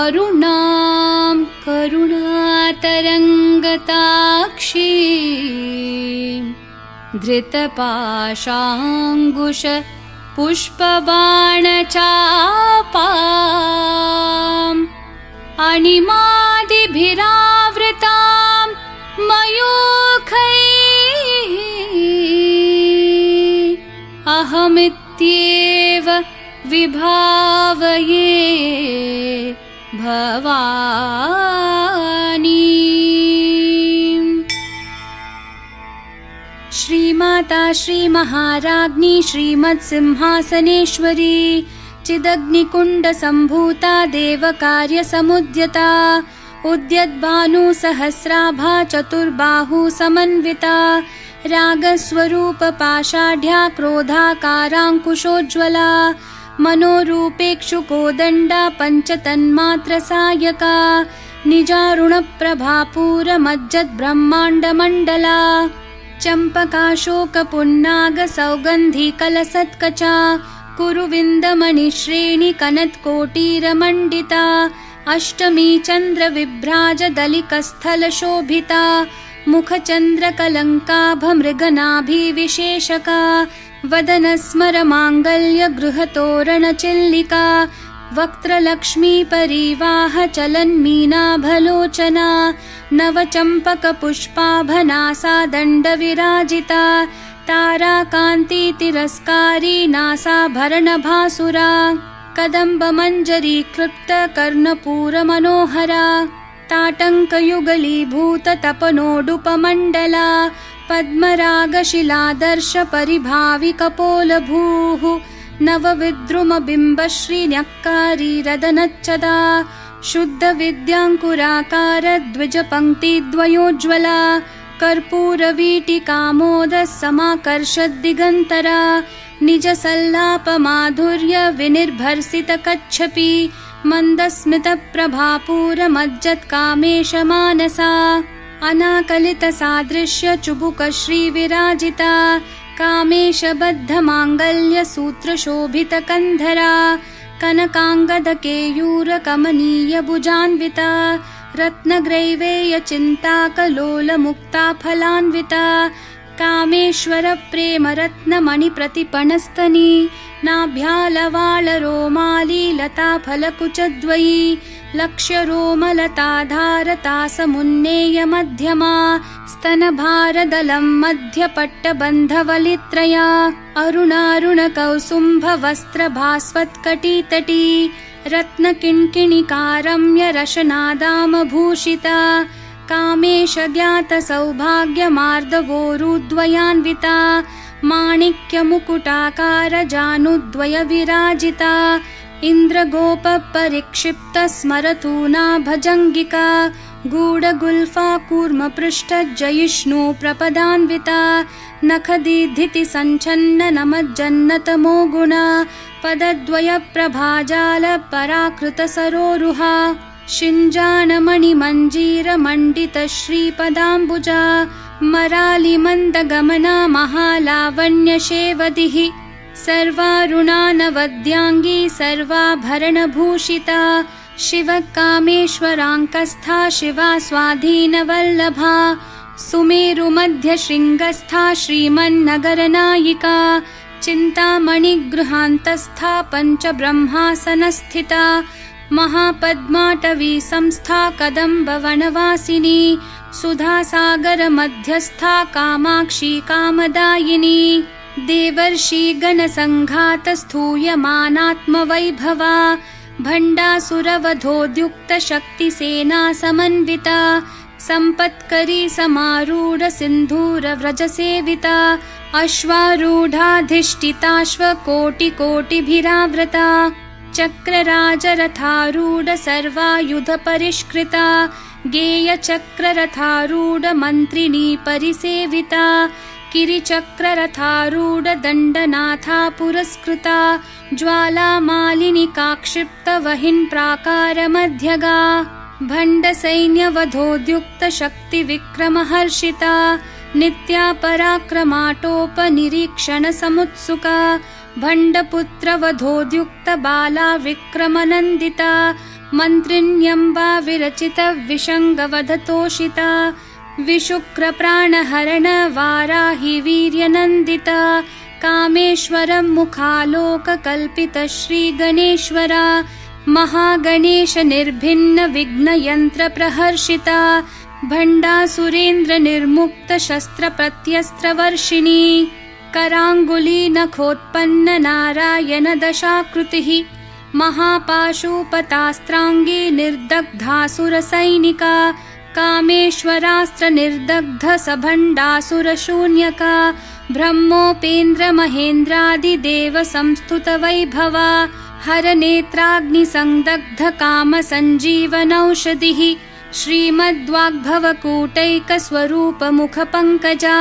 अरुणां करुणातरङ्गताक्षीं धृतपाशाङ्कुशपुष्पबाणचापाम् अणिमादिभिरावृतां मयूखैः अहमित्येव विभावये भवानी। श्रीमाता श्रीमहाराज्ञी श्रीमत्सिंहासनेश्वरी चिदग्निकुण्डसम्भूता देवकार्यसमुद्यता उद्यद्भानुसहस्राभा चतुर्बाहुसमन्विता रागस्वरूपपाषाढ्या क्रोधाकाराङ्कुशोज्ज्वला मनोरूपेक्षुकोदण्डा पञ्चतन्मात्रसायका निजारुणप्रभापूरमज्जद्ब्रह्माण्डमण्डला चम्पकाशोकपुन्नागसौगन्धिकलसत्कचा कुरुविन्दमणिश्रेणिकनत्कोटीरमण्डिता अष्टमी चन्द्रविभ्राजदलिकस्थलशोभिता मुखचन्द्रकलङ्काभमृगनाभिविशेषका वदनस्मरमाङ्गल्यगृहतोरणचिल्लिका वक्त्रलक्ष्मीपरीवाहचलन्मीनाभलोचना नवचम्पकपुष्पाभनासा दण्डविराजिता ताराकान्तितिरस्कारी नासाभरणभासुरा कदम्बमञ्जरीकृप्तकर्णपूरमनोहरा ताटङ्कयुगलीभूततपनोडुपमण्डला पद्मरागशिलादर्शपरिभाविकपोलभूः नवविद्रुमबिम्बश्रीन्यक्कारीरदनच्चदा शुद्धविद्याङ्कुराकारद्विजपङ्क्तिद्वयोज्ज्वला कर्पूरवीटिकामोदसमाकर्षद्दिगन्तरा निजसल्लापमाधुर्यविनिर्भर्सितकच्छपि मन्दस्मितप्रभापूरमज्जत्कामेशमानसा अनाकलितसादृश्यचुबुकश्रीविराजिता कामेशबद्धमाङ्गल्यसूत्रशोभितकन्धरा कनकाङ्गदकेयूरकमनीयभुजान्विता रत्नग्रैवेयचिन्ताकलोलमुक्ताफलान्विता कामेश्वरप्रेमरत्नमणिप्रतिपणस्तनी नाभ्यालवालरोमालीलताफलकुचद्वयी लक्ष्यरोमलताधारतासमुन्नेयमध्यमा स्तनभारदलं मध्यपट्टबन्धवलित्रया अरुणारुणकौसुम्भवस्त्रभास्वत्कटितटी रत्नकिङ्किणिकारम्यरशनादामभूषिता कामेशज्ञातसौभाग्यमार्दवोरुद्वयान्विता माणिक्यमुकुटाकारजानुद्वयविराजिता इन्द्रगोपपरिक्षिप्तस्मरतूना भजङ्गिका गूढगुल्फा कूर्मपृष्ठजयिष्णु प्रपदान्विता नखदीधितिसञ्छन्ननमज्जन्नतमो गुणा पदद्वयप्रभाजालपराकृतसरोरुहा शिञ्जाणमणिमञ्जीरमण्डितश्रीपदाम्बुजा मरालिमन्दगमना महालावण्यशेवदिः सर्वारुणानवद्याङ्गी सर्वाभरणभूषिता शिवकामेश्वराङ्कस्था शिवा स्वाधीनवल्लभा सुमेरुमध्यशृङ्गस्था श्रीमन्नगरनायिका चिन्तामणिगृहान्तस्था पञ्चब्रह्मासनस्थिता महापद्माटवी संस्था कदम्बवनवासिनी सुधासागरमध्यस्था कामाक्षी कामदायिनी देवर्षिगणसङ्घातस्थूयमानात्मवैभवा भण्डासुरवधोद्युक्तशक्तिसेना समन्विता सम्पत्करी समारूढसिन्धूरव्रजसेविता अश्वारूढाधिष्ठिताश्वकोटिकोटिभिरावृता चक्रराजरथारूढ सर्वायुधपरिष्कृता गेयचक्ररथारूढमन्त्रिणी परिसेविता किरिचक्ररथारूढदण्डनाथा पुरस्कृता ज्वालामालिनिकाक्षिप्तवहिन्प्राकारमध्यगा भण्डसैन्यवधोद्युक्तशक्तिविक्रमहर्षिता नित्या पराक्रमाटोपनिरीक्षणसमुत्सुका भण्डपुत्रवधोद्युक्तबाला विक्रमनन्दिता मन्त्रिण्यम्बा विरचित विशङ्गवधतोषिता विशुक्रप्राणहरण वाराहि वीर्यनन्दिता कामेश्वरं मुखालोककल्पित श्रीगणेश्वरा महागणेश निर्भिन्न विघ्नयन्त्र प्रहर्षिता भण्डासुरेन्द्र निर्मुक्त शस्त्र प्रत्यस्त्रवर्षिणी कराङ्गुली नखोत्पन्न नारायण दशाकृतिः महापाशुपतास्त्राङ्गी निर्दग्धासुरसैनिका कामेश्वरास्त्र निर्दग्ध सभण्डासुरशून्यका ब्रह्मोपेन्द्र महेन्द्रादिदेव संस्तुत वैभवा हरनेत्राग्निसंदग्ध काम सञ्जीवनौषधिः श्रीमद्वाग्भवकूटैकस्वरूप मुखपङ्कजा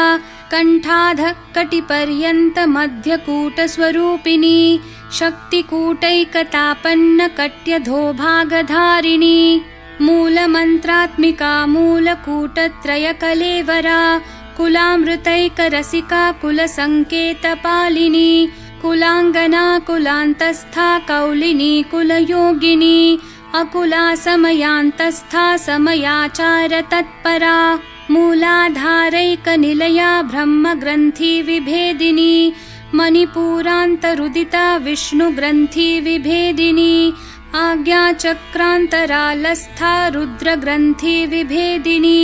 कण्ठाध कटिपर्यन्त मध्यकूटस्वरूपिणी शक्तिकूटैकतापन्न कट्यधोभागधारिणी मूलमन्त्रात्मिका मूलकूटत्रयकलेवरा कुलामृतैकरसिका कुलसङ्केतपालिनी कुलाङ्गना कुलान्तस्था कौलिनी कुलयोगिनी अकुला समयान्तस्था समयाचार तत्परा मूलाधारैकनिलया ब्रह्मग्रन्थि विभेदिनी मणिपूरान्तरुदिता विष्णुग्रन्थि विभेदिनी आज्ञाचक्रान्तरालस्था रुद्रग्रन्थि विभेदिनी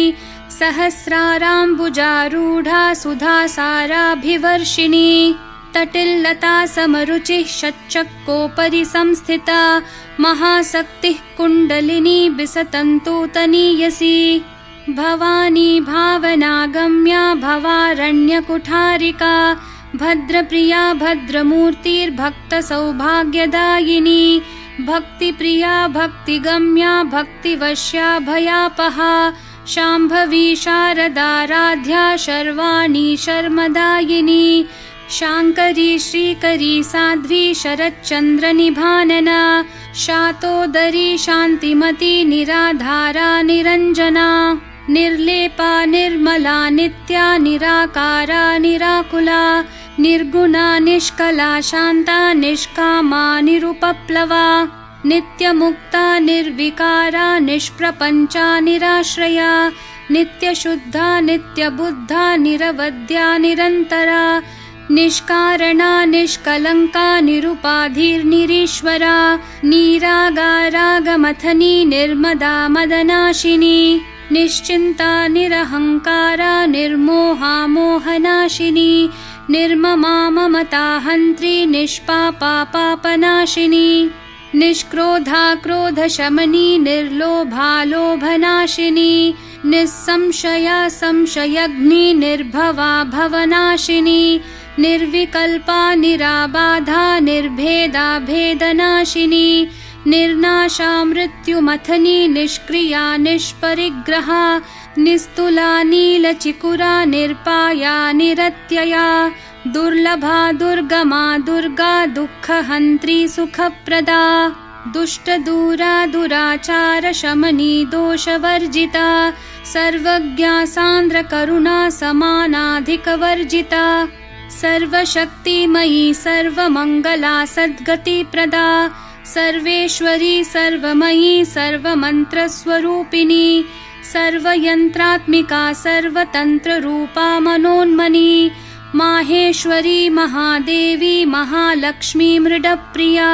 सहस्राराम्बुजारूढा सुधासाराभिवर्षिणी तटिल्लता समरुचिः षट्चक्रोपरि संस्थिता महाशक्तिः कुण्डलिनी बिसतन्तूतनीयसी भवानी भावनागम्या भवारण्यकुठारिका भद्रप्रिया भद्रमूर्तिर्भक्तसौभाग्यदायिनी भक्तिप्रिया भक्तिगम्या भक्तिवश्या भयापहा शाम्भवी शारदाराध्या शर्वाणी शर्मदायिनी शाङ्करी श्रीकरी साध्वी शरच्चन्द्रनिभानना शातोदरी शान्तिमती निराधारा निरञ्जना निर्लेपा निर्मला नित्या निराकारा निराकुला निर्गुणा निष्कला शान्ता निष्कामा निरुपप्लवा नित्यमुक्ता निर्विकारा निष्प्रपञ्चा निराश्रया नित्यशुद्धा नित्यबुद्धा निरवद्या निरन्तरा निष्कारणा निष्कलङ्का निरुपाधिर्निरीश्वरा नीरागारागमथनी निर्मदा मदनाशिनी निश्चिन्ता निरहङ्कारा निर्मोहा मोहनाशिनी निर्ममा ममता हन्त्री निष्पापा पापनाशिनी निष्क्रोधा क्रोधशमनी निर्लोभा लोभनाशिनी निस्संशया संशयग्नि निर्भवा भवनाशिनी निर्विकल्पा निराबाधा निर्भेदा भेदनाशिनी निर्नाशा मृत्युमथनी निष्क्रिया निष्परिग्रहा निस्तुला नीलचिकुरा निर्पाया निरत्यया दुर्लभा दुर्गमा दुर्गा दुःखहन्त्री सुखप्रदा दुष्टदूरा दुराचार शमनी दोषवर्जिता सर्वज्ञा सान्द्रकरुणा समानाधिकवर्जिता सर्वशक्तिमयी सर्वमङ्गला सद्गतिप्रदा सर्वेश्वरी सर्वमयी सर्वमन्त्रस्वरूपिणी सर्वयन्त्रात्मिका सर्वतन्त्ररूपा मनोन्मनी माहेश्वरी महादेवी महालक्ष्मी मृडप्रिया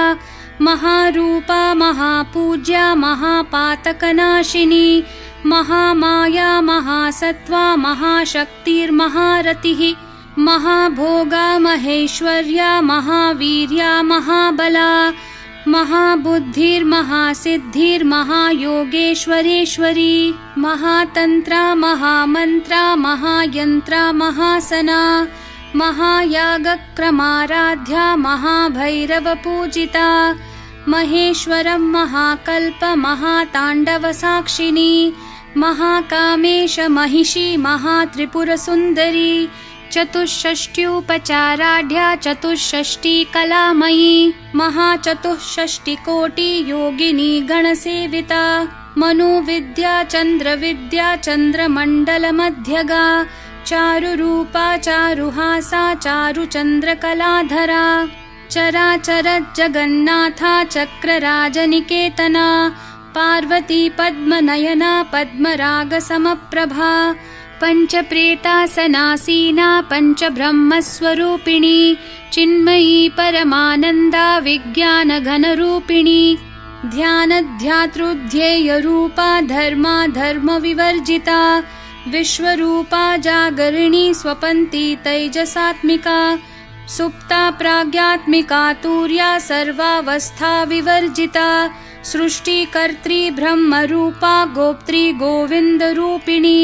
महारूपा महापूज्या महापातकनाशिनी महामाया महासत्त्वा महाशक्तिर्महारतिः महाभोगा महेश्वर्या महावीर्या महाबला महाबुद्धिर्महासिद्धिर्महायोगेश्वरेश्वरी महातन्त्रा महामन्त्रा महायन्त्रा महासना महायागक्रमाराध्या महाभैरवपूजिता महेश्वरं महाकल्प महाताण्डवसाक्षिणी महाकामेश महिषी महात्रिपुरसुन्दरी चतुष्षष्ट्युपचाराढ्या चतुष्षष्टिकलामयी महाचतुष्षष्टिकोटि योगिनी गणसेविता मनोविद्या चन्द्रविद्या चन्द्रमण्डलमध्यगा चारुरूपा चारुहासा चारुचन्द्रकलाधरा चराचर जगन्नाथा चक्रराजनिकेतना पार्वती पद्मनयना पद्मरागसमप्रभा पञ्चप्रेतासनासीना पञ्चब्रह्मस्वरूपिणी चिन्मयी परमानन्दा विज्ञानघनरूपिणी ध्यानध्यातृध्येयरूपा धर्मा धर्मविवर्जिता विश्वरूपा जागरिणी स्वपन्ती तैजसात्मिका सुप्ता प्राज्ञात्मिका तुर्या सर्वावस्था विवर्जिता सृष्टिकर्त्री ब्रह्मरूपा गोप्त्री गोविन्दरूपिणी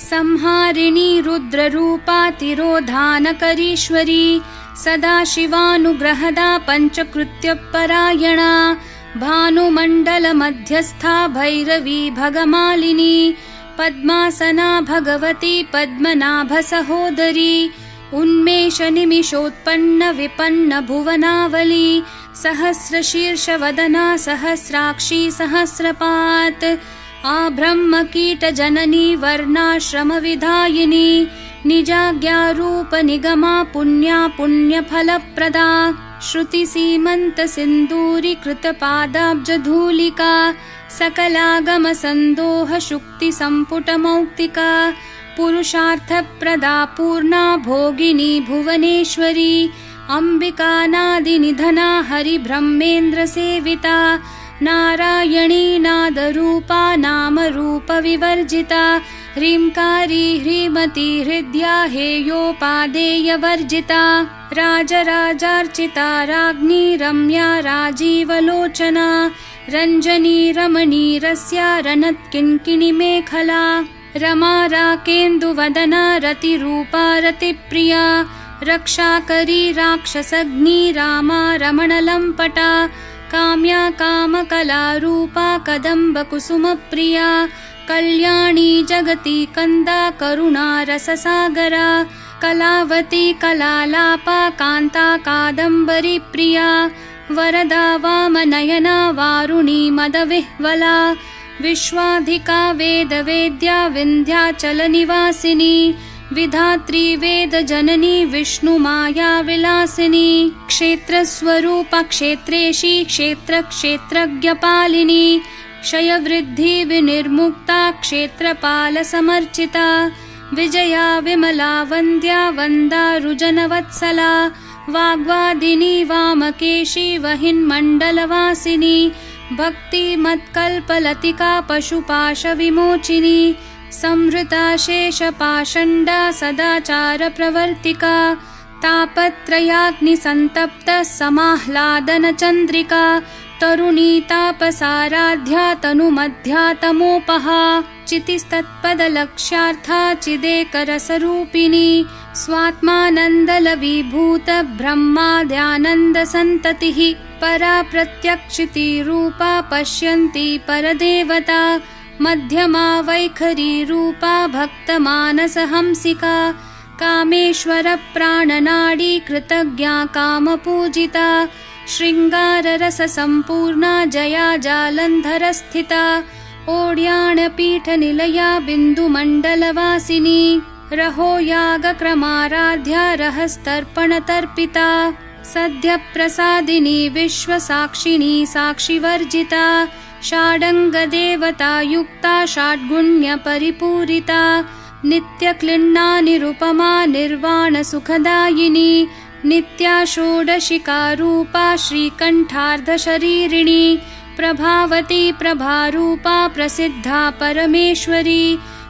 संहारिणी रुद्ररूपा तिरोधानकरीश्वरी सदाशिवानुग्रहदा पञ्चकृत्यपरायणा भानुमण्डलमध्यस्था भैरवी भगमालिनी पद्मासना भगवती पद्मनाभसहोदरी उन्मेषनिमिषोत्पन्न विपन्न भुवनावली सहस्रशीर्षवदना सहस्राक्षी सहस्रपात् आब्रह्मकीटजननी वर्णाश्रमविधायिनी निजाज्ञारूपनिगमा पुण्या पुण्यफलप्रदा श्रुतिसीमन्तसिन्दूरीकृतपादाब्जधूलिका सकलागमसन्दोहशुक्तिसम्पुटमौक्तिका पुरुषार्थप्रदा पूर्णा भोगिनी भुवनेश्वरी अम्बिकानादिनिधना हरिब्रह्मेन्द्रसेविता नारायणी नादरूपा नामरूपविवर्जिता ह्रींकारी ह्रीमती हृद्या हेयोपादेयवर्जिता राजराजार्चिता राज्ञी रम्या राजीवलोचना रञ्जनी रमणीरस्या रनत्किङ्किणीमेखला रमा राकेन्दुवदना रतिरूपा रतिप्रिया रक्षाकरी राक्षसग्नी रामा रमणलम्पटा काम्या कामकलारूपा कदम्बकुसुमप्रिया कल्याणी जगती कन्दा करुणा रससागरा कलावती कलालापा कान्ता कादम्बरी प्रिया वरदा वामनयना वारुणी मदविह्वला विश्वाधिका वेदवेद्या विन्ध्याचलनिवासिनी विधात्री वेदजननी विष्णुमाया विलासिनी क्षेत्रस्वरूपा क्षेत्रेशी क्षेत्रक्षेत्रज्ञपालिनी क्षयवृद्धि विनिर्मुक्ता क्षेत्रपालसमर्चिता विजया विमला वन्द्या वन्दारुजनवत्सला वाग्वादिनी वामकेशी वहिन्मण्डलवासिनी भक्तिमत्कल्पलतिका पशुपाशविमोचिनी संहृता शेषपाषण्डा सदाचारप्रवर्तिका तापत्रयाग्निसन्तप्ता समाह्लादनचन्द्रिका तरुणी तापसाराध्या तनुमध्या तमोपहा चितिस्तत्पदलक्ष्यार्था चिदेकरसरूपिणी स्वात्मानन्दलविभूत ब्रह्माद्यानन्दसन्ततिः परा प्रत्यक्षितिरूपा पश्यन्ती परदेवता मध्यमा वैखरी रूपा भक्तमानसहंसिका कामेश्वरप्राणनाडी कृतज्ञा कामपूजिता शृङ्गाररससम्पूर्णा जया जालन्धरस्थिता ओड्याणपीठनिलया बिन्दुमण्डलवासिनी रहो यागक्रमाराध्या रहस्तर्पणतर्पिता सद्यप्रसादिनी विश्वसाक्षिणी साक्षिवर्जिता षाडङ्गदेवतायुक्ता षड्गुण्यपरिपूरिता नित्यक्लिन्ना निरुपमा निर्वाणसुखदायिनी नित्या षोडशिकारूपा श्रीकण्ठार्धशरीरिणी प्रभावती प्रभारूपा प्रसिद्धा परमेश्वरी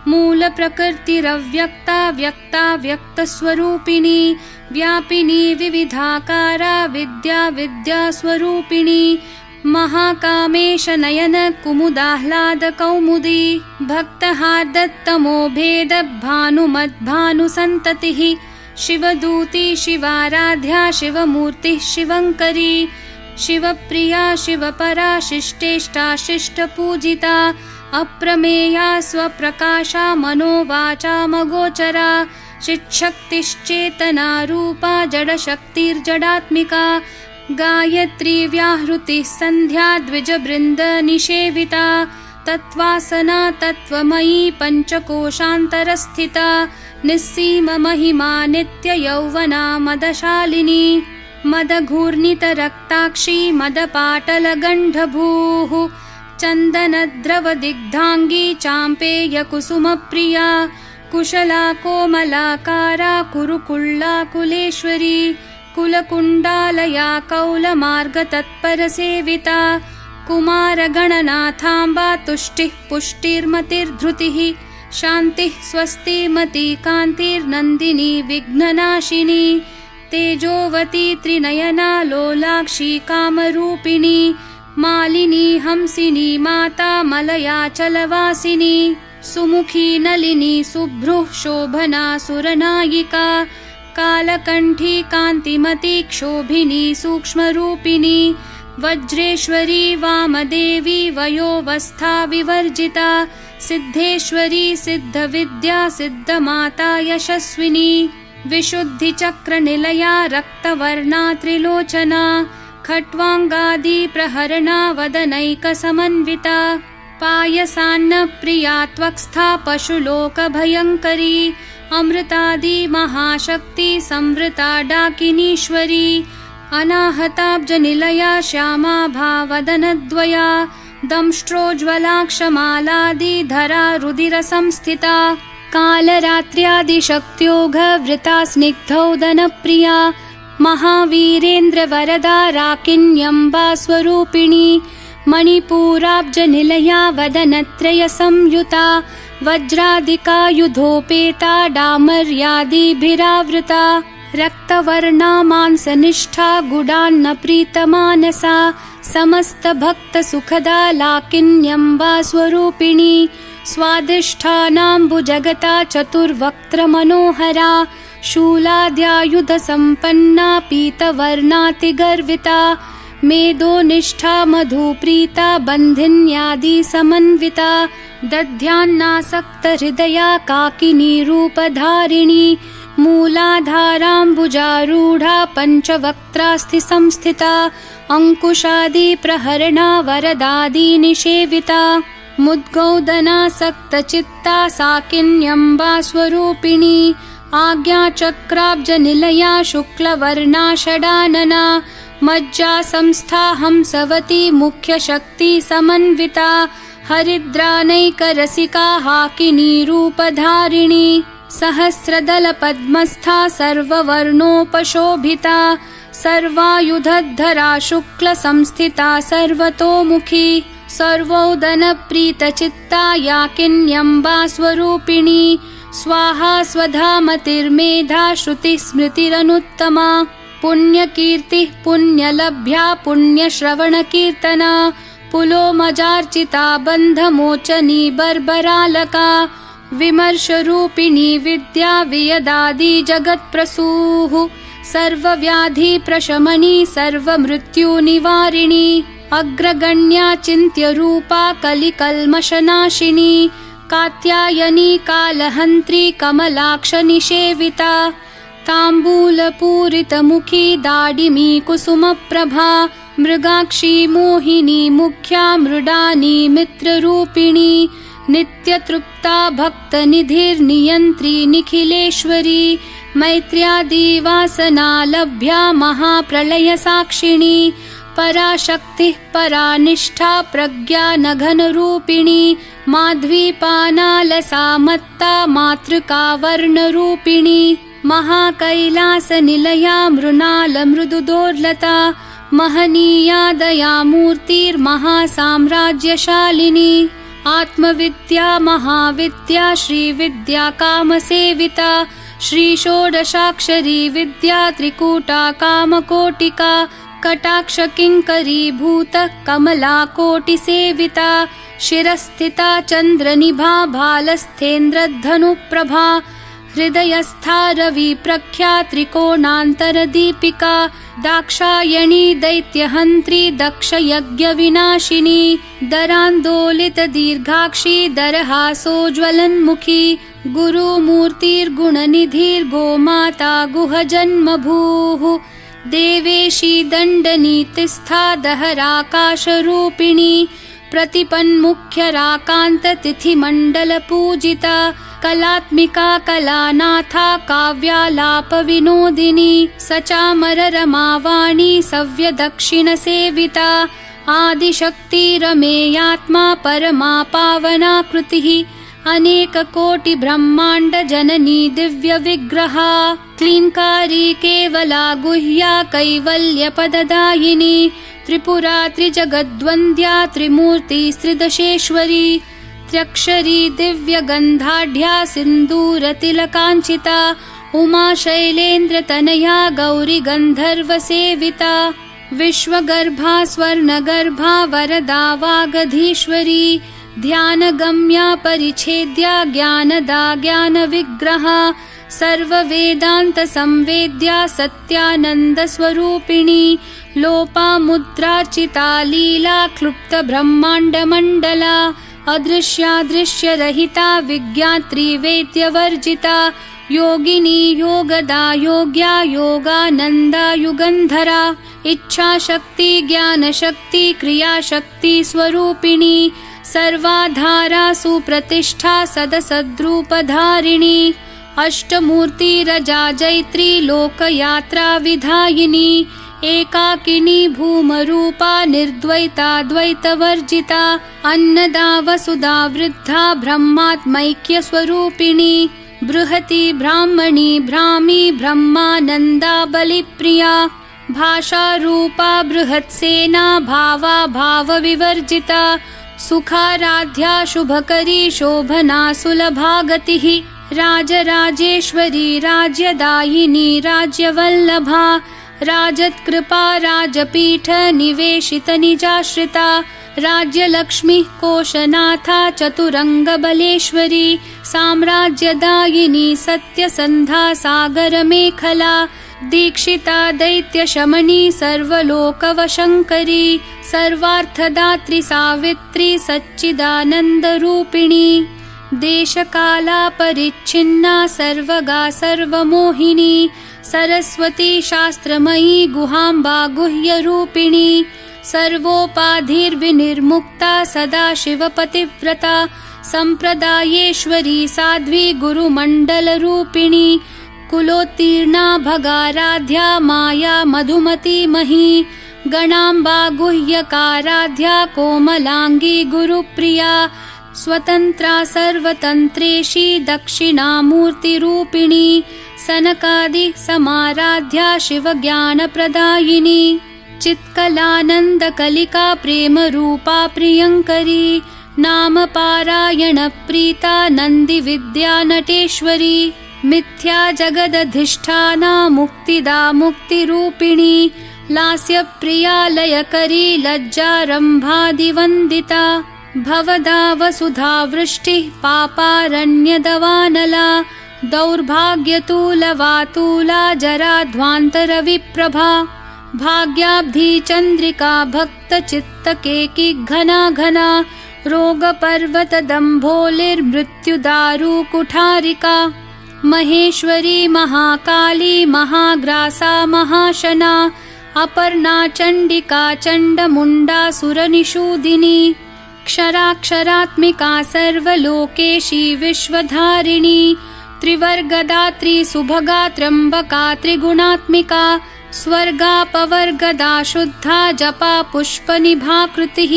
मूलप्रकृतिरव्यक्ता व्यक्ता व्यक्तस्वरूपिणी व्यापिनी विविधाकारा विद्या विद्यास्वरूपिणी महाकामेशनयन कुमुदाह्लादकौमुदी भक्तहार्दत्तमो भेद भानुमद्भानुसन्ततिः शिवदूती शिवाराध्या शिवमूर्तिः शिवङ्करी शिवप्रिया शिवपरा शिष्टेष्टा शिष्टपूजिता अप्रमेया स्वप्रकाशा मनोवाचामगोचरा चिच्छक्तिश्चेतना रूपा जडशक्तिर्जडात्मिका गायत्री व्याहृतिः सन्ध्या द्विजबृन्दनिषेविता तत्त्वासना तत्त्वमयी पञ्चकोशान्तरस्थिता निस्सीममहिमा नित्ययौवना मदशालिनी मदघूर्णितरक्ताक्षी मदपाटलगण्डभूः चन्दनद्रवदिग्धाङ्गी चाम्पेयकुसुमप्रिया कुशला कोमलाकारा कुरुकुल्लाकुलेश्वरी कुलकुण्डालया कौलमार्गतत्परसेविता कुमारगणनाथाम्बा तुष्टिः पुष्टिर्मतिर्धृतिः शान्तिः स्वस्तिमती कान्तिर्नन्दिनी विघ्ननाशिनी तेजोवती त्रिनयना लोलाक्षी कामरूपिणी मालिनी हंसिनी माता मलयाचलवासिनी सुमुखी नलिनी सुभ्रुः शोभना सुरनायिका कालकण्ठी कान्तिमती क्षोभिनी सूक्ष्मरूपिणी वज्रेश्वरी वामदेवी वयोवस्था विवर्जिता सिद्धेश्वरी सिद्धविद्या सिद्धमाता यशस्विनी विशुद्धिचक्रनिलया रक्तवर्णा त्रिलोचना खट्वाङ्गादि प्रहरणा वदनैकसमन्विता पायसान्नप्रिया त्वक्स्था पशुलोकभयङ्करी अमृतादि महाशक्ति संवृता डाकिनीश्वरी अनाहताब्जनिलया श्यामा भावदनद्वया दंष्ट्रोज्ज्वलाक्षमालादिधरा रुधिरसंस्थिता कालरात्र्यादिशक्त्योघवृता स्निग्धौदनप्रिया महावीरेन्द्रवरदा राकिन्यम्बा स्वरूपिणी मणिपूराब्जनिलया वदनत्रयसंयुता वज्रादिकायुधोपेता डामर्यादिभिरावृता रक्तवर्णा मांसनिष्ठा गुडान्नप्रीतमानसा समस्तभक्तसुखदा लाकिन्यम्बा स्वरूपिणी स्वादिष्ठानाम्बुजगता चतुर्वक्त्रमनोहरा शूलाद्यायुधसम्पन्ना पीतवर्णातिगर्विता मेदोनिष्ठा मधुप्रीता बन्धिन्यादिसमन्विता दध्यान्नासक्तहृदया काकिनी रूपधारिणी मूलाधाराम्बुजारूढा पञ्चवक्त्रास्थिसंस्थिता अङ्कुशादिप्रहरणा वरदादिनिषेविता मुद्गौदनासक्तचित्ता साकिन्यम्बा स्वरूपिणी आज्ञाचक्राब्जनिलया शुक्लवर्णा षडानना मज्जा संस्था हंसवती मुख्यशक्ति समन्विता हरिद्रानैकरसिका हाकिनी रूपधारिणी सहस्रदलपद्मस्था सर्ववर्णोपशोभिता सर्वायुधधरा शुक्लसंस्थिता सर्वतोमुखी सर्वोदनप्रीतचित्ता याकिन्यम्बा स्वरूपिणी स्वाहा स्वधामतिर्मेधा श्रुतिस्मृतिरनुत्तमा पुण्यकीर्तिः पुण्यलभ्या पुण्यश्रवणकीर्तना पुलोमजार्चिता बन्धमोचनी बर्बरालका विमर्शरूपिणी विद्या वियदादि जगत्प्रसूः सर्वव्याधिप्रशमनी सर्वमृत्युनिवारिणी अग्रगण्या चिन्त्यरूपा कलिकल्मषनाशिनी कात्यायनी कालहन्त्री कमलाक्षनिषेविता ताम्बूलपूरितमुखी दाडिमी कुसुमप्रभा मृगाक्षी मोहिनी मुख्या मृडानी मित्ररूपिणी नित्यतृप्ता भक्तनिधिर्नियन्त्री निखिलेश्वरी मैत्र्यादिवासनालभ्या महाप्रलयसाक्षिणी पराशक्तिः परानिष्ठा प्रज्ञानघनरूपिणी माध्वीपानालसा मत्ता मातृका वर्णरूपिणी महाकैलासनिलया मृणालमृदुदोर्लता महनीया दयामूर्तिर्महासाम्राज्यशालिनी आत्मविद्या महाविद्या श्रीविद्या कामसेविता श्रीषोडशाक्षरी विद्या त्रिकूटा कामकोटिका कटाक्षकिङ्करीभूतः कमलाकोटिसेविता शिरस्थिता चन्द्रनिभा भालस्थेन्द्रधनुप्रभा हृदयस्था रविप्रख्या त्रिकोणान्तरदीपिका दाक्षायणी दैत्यहन्त्री दक्षयज्ञविनाशिनी दरान्दोलितदीर्घाक्षी दरहासोज्ज्वलन्मुखी गुरुमूर्तिर्गुणनिधिर्गोमाता गुहजन्मभूः देवेशी दण्डनीतिस्था दहराकाशरूपिणी प्रतिपन्मुख्यराकान्ततिथिमण्डलपूजिता कलात्मिका कलानाथा काव्यालापविनोदिनी सचामररमावाणी सव्यदक्षिणसेविता आदिशक्तिरमेयात्मा परमा पावनाकृतिः अनेककोटिब्रह्माण्डजननी दिव्यविग्रहा क्लीङ्कारी केवला गुह्या कैवल्यपददायिनी त्रिपुरा त्रिजगद्वन्द्या त्रिमूर्तिस्त्रिदशेश्वरी त्र्यक्षरी दिव्यगन्धाढ्या सिन्दूरतिलकाञ्चिता उमा शैलेन्द्रतनया गौरी गन्धर्वसेविता विश्वगर्भा स्वर्णगर्भा वरदा वागधीश्वरी ध्यानगम्या परिच्छेद्या ज्ञानदा ज्ञानविग्रहा सर्ववेदान्तसंवेद्या सत्यानन्दस्वरूपिणी लोपामुद्रार्चिता लीला क्लुप्तब्रह्माण्डमण्डला अदृश्यादृश्यरहिता विज्ञात्री वेद्यवर्जिता योगिनी योगदा योग्या योगानन्दा युगन्धरा इच्छाशक्ति ज्ञानशक्ति क्रियाशक्ति स्वरूपिणी सर्वाधारा सुप्रतिष्ठा सदसद्रूपधारिणी अष्टमूर्तिरजा जैत्री लोकयात्रा विधायिनी एकाकिनी भूमरूपा निर्द्वैता द्वैतवर्जिता अन्नदा वसुधा वृद्धा ब्रह्मात्मैक्यस्वरूपिणी बृहती ब्राह्मणी भ्रामी ब्रह्मानन्दा बलिप्रिया भाषारूपा बृहत्सेना भावा भावविवर्जिता सुखाराध्या शुभकरी शोभना सुलभा गतिः राजराजेश्वरी राज्यदायिनी राज्यवल्लभा राजत्कृपा राजपीठ निवेशित निजाश्रिता राज्यलक्ष्मीः कोशनाथा चतुरङ्गबलेश्वरी साम्राज्यदायिनी सत्यसन्धा सागरमेखला दीक्षिता दैत्यशमनी सर्वलोकवशङ्करी सर्वार्थदात्री सावित्री सच्चिदानन्दरूपिणी देशकाला परिच्छिन्ना सर्वगा सर्वमोहिनी सरस्वती शास्त्रमयी गुहाम्बा गुह्यरूपिणी सर्वोपाधिर्विनिर्मुक्ता सदाशिवपतिव्रता सम्प्रदायेश्वरी साध्वी गुरुमण्डलरूपिणी कुलोत्तीर्णा भगाराध्या माया मधुमती मही गणाम्बा गुह्यकाराध्या कोमलांगी गुरुप्रिया स्वतन्त्रा सर्वतन्त्रेशी दक्षिणामूर्तिरूपिणी सनकादि समाराध्या शिवज्ञानप्रदायिनी चित्कलानन्दकलिका प्रेमरूपा प्रियङ्करी नामपारायणप्रीता नन्दिविद्या नटेश्वरी मिथ्या जगदधिष्ठाना मुक्तिदा मुक्तिरूपिणी लास्यप्रिया लयकरी लज्जारम्भादिवन्दिता भवदा वसुधा वृष्टिः पापारण्यदवानला दौर्भाग्यतूलवातूला जराध्वान्तरविप्रभा भाग्याब्धी चन्द्रिका भक्तचित्तकेकी घना घना रोगपर्वतदम्भोलिर्मृत्युदारुकुठारिका महेश्वरी महाकाली महाग्रासा महाशना अपर्णा चण्डिका चण्डमुण्डा सुरनिषूदिनी क्षराक्षरात्मिका सर्वलोकेशी विश्वधारिणी त्रिवर्गदात्री सुभगा त्र्यम्बका त्रिगुणात्मिका स्वर्गापवर्गदा शुद्धा जपा पुष्पनिभाकृतिः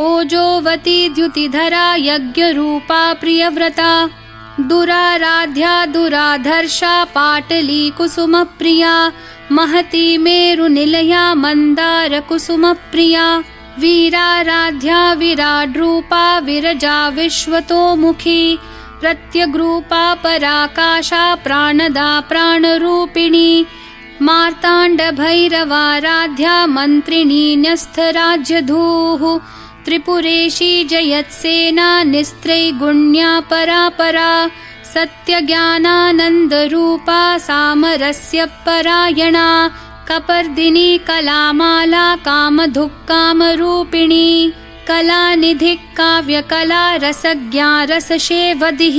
ओजोवती द्युतिधरा यज्ञरूपा प्रियव्रता दुराराध्या दुराधर्षा पाटली कुसुमप्रिया महती मेरुनिलया मन्दारकुसुमप्रिया वीराराध्या विराड्रूपा विरजा विश्वतोमुखी प्रत्यग्रूपा पराकाशा प्राणदा प्राणरूपिणी मार्ताण्डभैरवाराध्या मन्त्रिणी न्यस्तराज्यधूः त्रिपुरेशी जयत्सेना निस्त्रैगुण्या परापरा सत्यज्ञानानन्दरूपा सामरस्यपरायणा कपर्दिनी कलामाला कामधुक्कामरूपिणी कलानिधिः काव्यकला रसज्ञा रसशेवधिः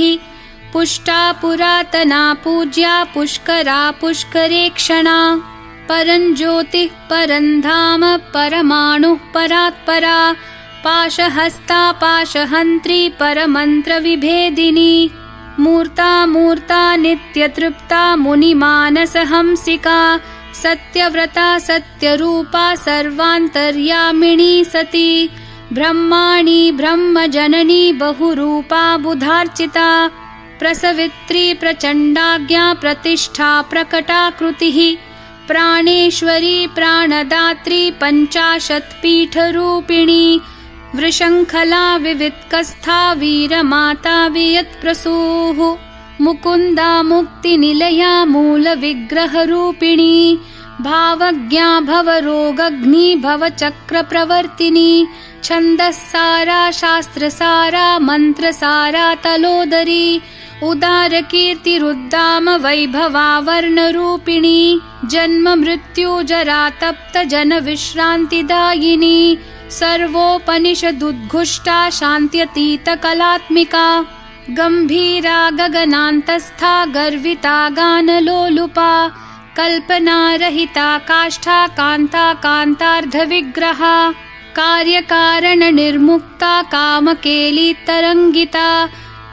पुष्टा पुरातना पूज्या पुष्करा पुष्करेक्षणा परञ्ज्योतिः परन्धाम परमाणुः परात्परा पाशहस्ता पाशहन्त्री परमन्त्रविभेदिनी मूर्ता मूर्ता नित्यतृप्ता मुनिमानसहंसिका सत्यव्रता सत्यरूपा सर्वान्तर्यामिणी सती ब्रह्माणि ब्रह्मजननी बहुरूपा बुधार्चिता प्रसवित्री प्रचण्डाज्ञा प्रतिष्ठा प्रकटाकृतिः प्राणेश्वरी प्राणदात्री पञ्चाशत्पीठरूपिणी वृषङ्खला विवित्कस्था वीरमाता वियत्प्रसूः मुकुन्दा मुक्तिनिलया मूलविग्रहरूपिणी भावज्ञा भवरोगग्नि भवचक्रप्रवर्तिनी छन्दस्सारा शास्त्रसारा मन्त्रसारा तलोदरी उदारकीर्तिरुद्दाम वैभवा वर्णरूपिणी जन्म मृत्यु जरा तप्त जनविश्रान्तिदायिनी सर्वोपनिषदुद्घुष्टा शान्त्यतीतकलात्मिका गम्भीरा गगनान्तस्था गर्विता गानलोलुपा कल्पनारहिता काष्ठा कान्ता कान्तार्धविग्रहा कार्यकारणनिर्मुक्ता कामकेली तरङ्गिता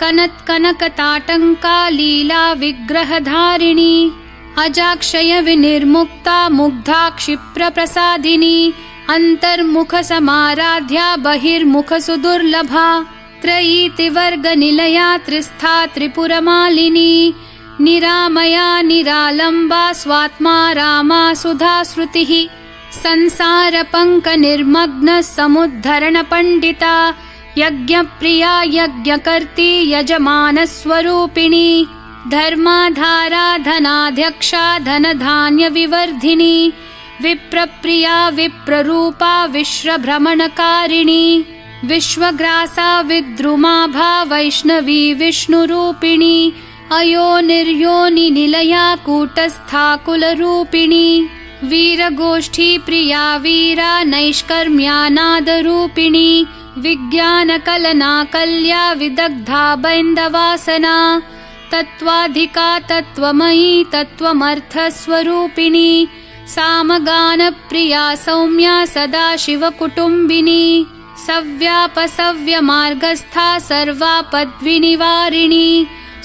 कनत्कनकताटङ्का लीला विग्रहधारिणी अजाक्षय विनिर्मुक्ता मुग्धा क्षिप्रप्रसादिनी अन्तर्मुखसमाराध्या बहिर्मुखसुदुर्लभा त्रयीतिवर्गनिलया त्रिस्था त्रिपुरमालिनी निरामया निरालम्बा स्वात्मा रामा सुधाश्रुतिः संसारपङ्कनिर्मग्न समुद्धरणपण्डिता यज्ञप्रिया यज्ञकर्त्री यजमानस्वरूपिणी धर्माधारा धनाध्यक्षा धनधान्यविवर्धिनी विप्रप्रिया विप्ररूपा विश्वभ्रमणकारिणी विश्वग्रासा विद्रुमाभा वैष्णवी विष्णुरूपिणी अयोनिर्योनिनिलया कूटस्था कुलरूपिणी वीरगोष्ठी प्रिया वीरा नैष्कर्म्यानादरूपिणी विज्ञानकलनाकल्या विदग्धा बैन्दवासना तत्त्वाधिका तत्त्वमयी तत्त्वमर्थस्वरूपिणी सामगानप्रिया सौम्या सदाशिवकुटुम्बिनी सव्यापसव्यमार्गस्था सर्वापद्विनिवारिणी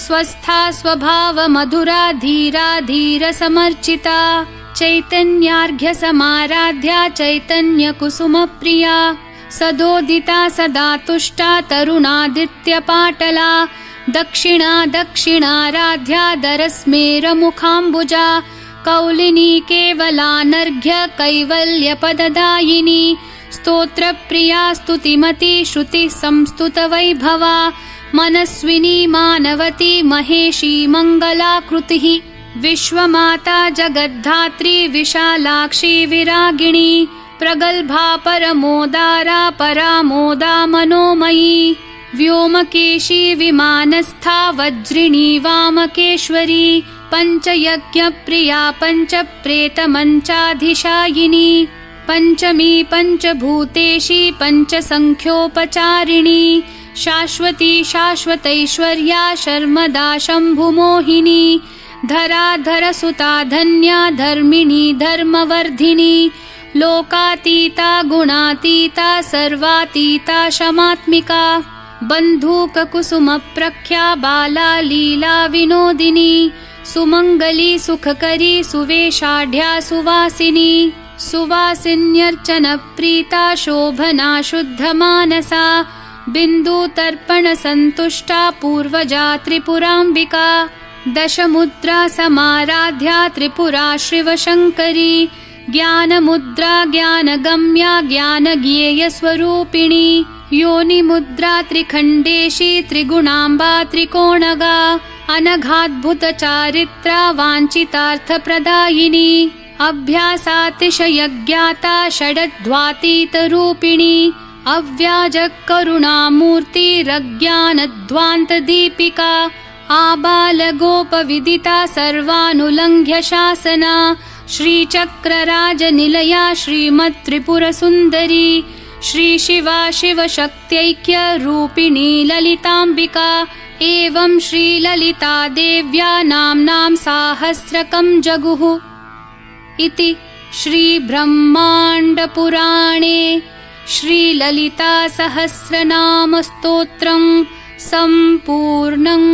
स्वस्था स्वभावमधुरा धीरा धीरसमर्चिता चैतन्यार्घ्यसमाराध्या चैतन्यकुसुमप्रिया सदोदिता सदा तुष्टा तरुणादित्यपाटला दक्षिणा दक्षिणाराध्या दरस्मेरमुखाम्बुजा कौलिनी केवलानर्घ्य कैवल्यपददायिनी स्तोत्रप्रिया स्तुतिमती श्रुतिः संस्तुतवैभवा मनस्विनी मानवती महेशी मङ्गलाकृतिः विश्वमाता जगद्धात्री विशालाक्षी विरागिणी प्रगल्भा परमोदारा परामोदा मनोमयी व्योमकेशी विमानस्था वज्रिणी वामकेश्वरी पञ्चयज्ञप्रिया पञ्चप्रेतमञ्चाधिशायिनी पञ्चमी पञ्चभूतेशी पञ्चसङ्ख्योपचारिणी शाश्वती शाश्वतैश्वर्या शर्मदा शम्भुमोहिनी धराधरसुता धन्या धर्मिणी धर्मवर्धिनी लोकातीता गुणातीता सर्वातीता शमात्मिका बन्धूककुसुमप्रख्या बाला लीला विनोदिनी सुमङ्गली सुखकरी सुवेशाढ्या सुवासिनी सुवासिन्यर्चनप्रीता शोभना शुद्धमानसा बिन्दुतर्पणसन्तुष्टा पूर्वजा त्रिपुराम्बिका दशमुद्रा समाराध्या त्रिपुरा शिवशङ्करी ज्ञानमुद्रा ज्ञानगम्या ज्ञानज्ञेयस्वरूपिणी योनिमुद्रा त्रिखण्डेशी त्रिगुणाम्बा त्रिकोणगा अनघाद्भुतचारित्रा वाञ्छितार्थप्रदायिनी अभ्यासातिशयज्ञाता षडध्वातीतरूपिणी अव्याजकरुणामूर्तिरज्ञानध्वान्तदीपिका आबालगोपविदिता सर्वानुलङ्घ्य शासना श्रीचक्रराजनिलया श्रीमत्त्रिपुरसुन्दरी श्रीशिवा शिवशक्त्यैक्यरूपिणी ललिताम्बिका एवं श्रीललिता देव्या नाम्नां साहस्रकं जगुः इति श्रीब्रह्माण्डपुराणे श्रीललितासहस्रनामस्तोत्रं सम्पूर्णम्।